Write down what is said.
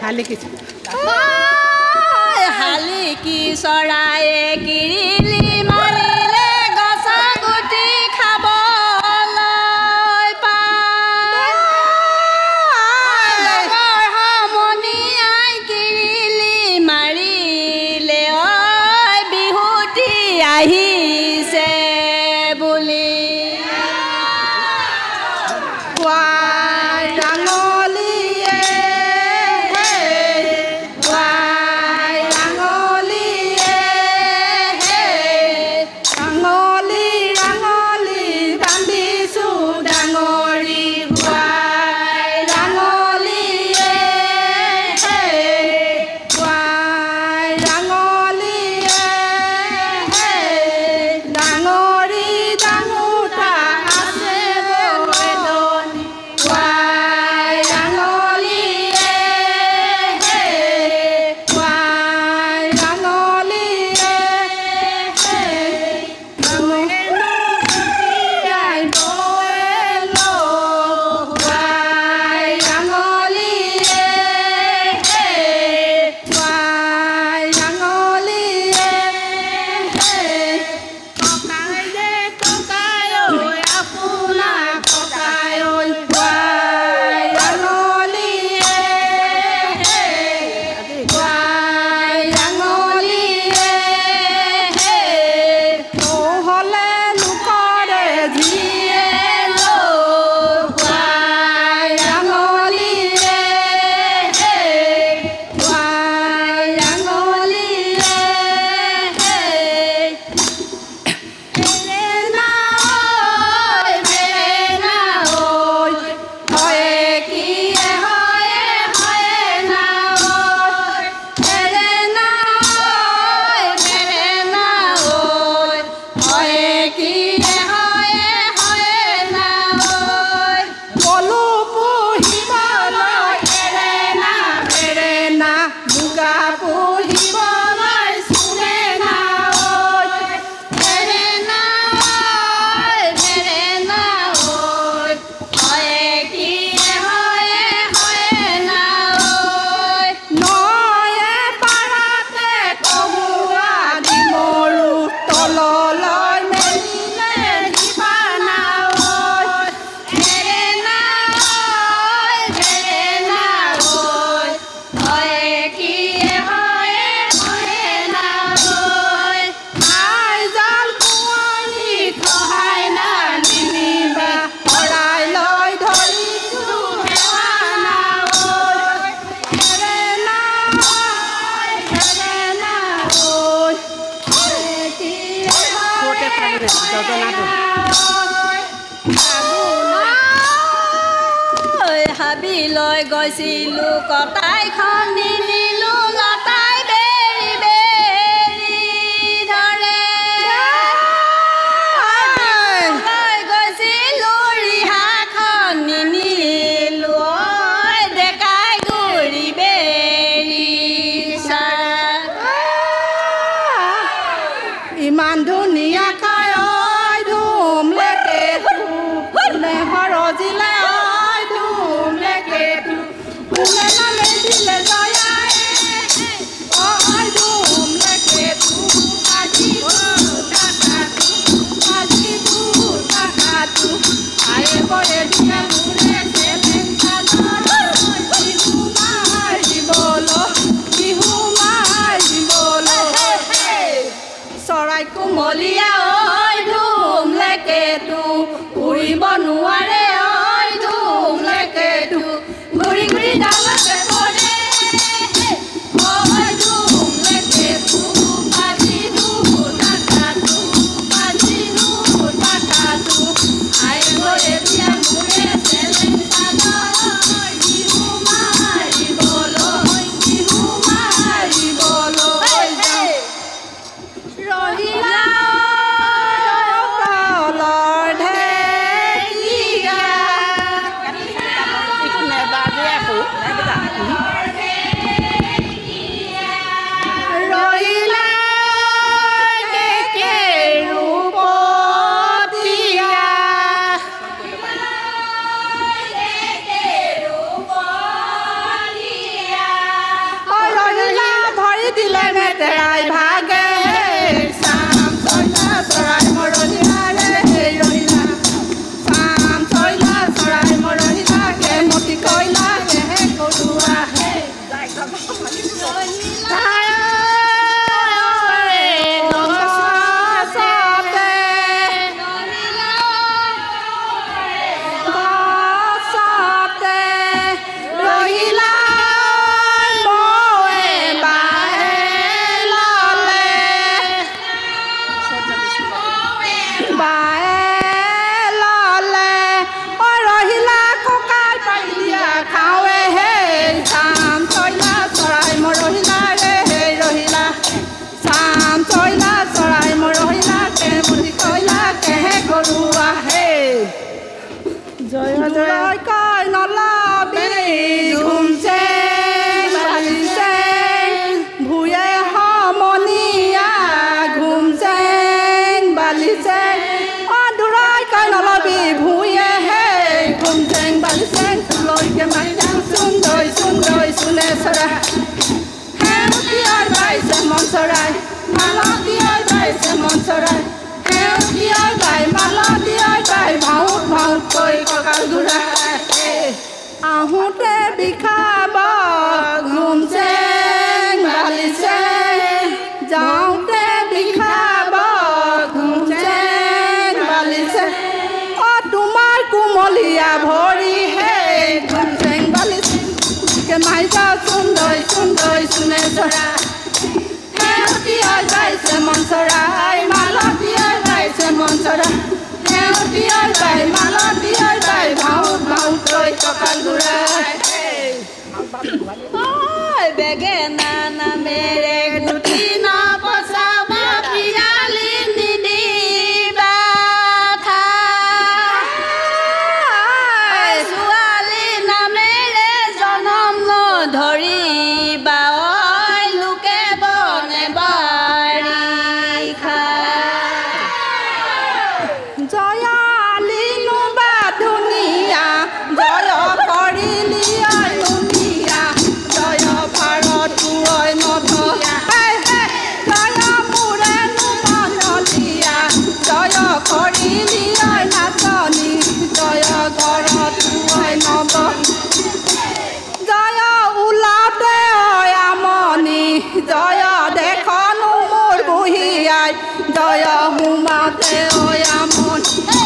শালিকিছো শালিকি চৰায়ে কিৰিলি মাৰিলে গছ গুটি খাবলৈ পায় লগৰ সমনীয়াই কিৰিলি মাৰিলে ঐ বিহুতি আহিছে বুলি হাবিলৈ গৈছিলোঁ কটাইখন নিনিলোঁ লতাই বেৰি বেৰি ধৰে গৈছিলোঁ ৰিহাখন নিনিলোঁ ডেকাই গুৰি বেৰি ইমান ধুনীয়াকৈ ধুমলেকে সৰজিলে চৰাই কোমলীয়া ঐ ধুমলেকেটো উৰিব নোৱাৰে ঐ ধুমলেকেটো ঘূৰি ঘূৰি ডালতে পৰে ঐ ধুমলেকেটো পাজিনো টাকাটো আহিব এতিয়া মোৰে চেলেং চাদৰ বিহু মাৰিবলৈ ৰহিলা তলৰ ঢেকীয়া মেটেৰাই ভাগে চাম চইলা চৰাই মৰহিলা ৰে ৰহিলা চাম চইলা চৰাই মৰহিলা কে মতি কইলা কে গৰুৱা হে জয় জয় কয় নলাবি ঘুমছে বালিছে ভুয়ে সমনীয়া ঘুমছে বালিছে দূৰাই কয় নলাবি ভুয়ে হে ঘুমছে বালিছে লৈকে মাইজাং সুন্দৰ সুন্দৰ চুনে চৰাই হেউতিয়াৰ বাইছে মন চৰাই মালতীয়াৰ বাইছে মন চৰাই হেউতিয়াৰ বাই মালতীয়াৰ বাই ভাউত ভাউত কৈ কঁকাল ঘূৰাই আহোঁতে বিষাব ঘুমচেং বালিছে যাওঁতে বিষাব ঘুমচেং বালিছে তোমাৰ কোমলীয়া ভৰি হে ঘুমচেং বালিছে মাইজা সুন্দৰ সুন্দৰ চুনে চৰাই হেউতিয়াৰ বাইছে মন চৰাই মালতীয়াৰ বাইছে মন চৰাই হেউতিয়াৰ বাই মালতীয়াৰ বাই ভাউত ভাউত কৈ কঁকাল ঘূৰাই বেগেনা নামেৰে গুটি নপচাবা পিৰালি নিদিবা ছোৱালী নামেৰে জনম নধৰিবা লোকে বনে বাৰিষা জয়ালিনো বা ধুনীয়া জয় কৰিলি ধুনীয়া জয় ভাৰতু নধীয়া জয় মোৰেনো মনলীয়া জয় কৰিলি নাচনী জয় ঘৰতু নৱ জয় ওলাতে আমনি জয় দেখনো মোৰ বুঢ়িয়াই জয় সোমাতে আমনি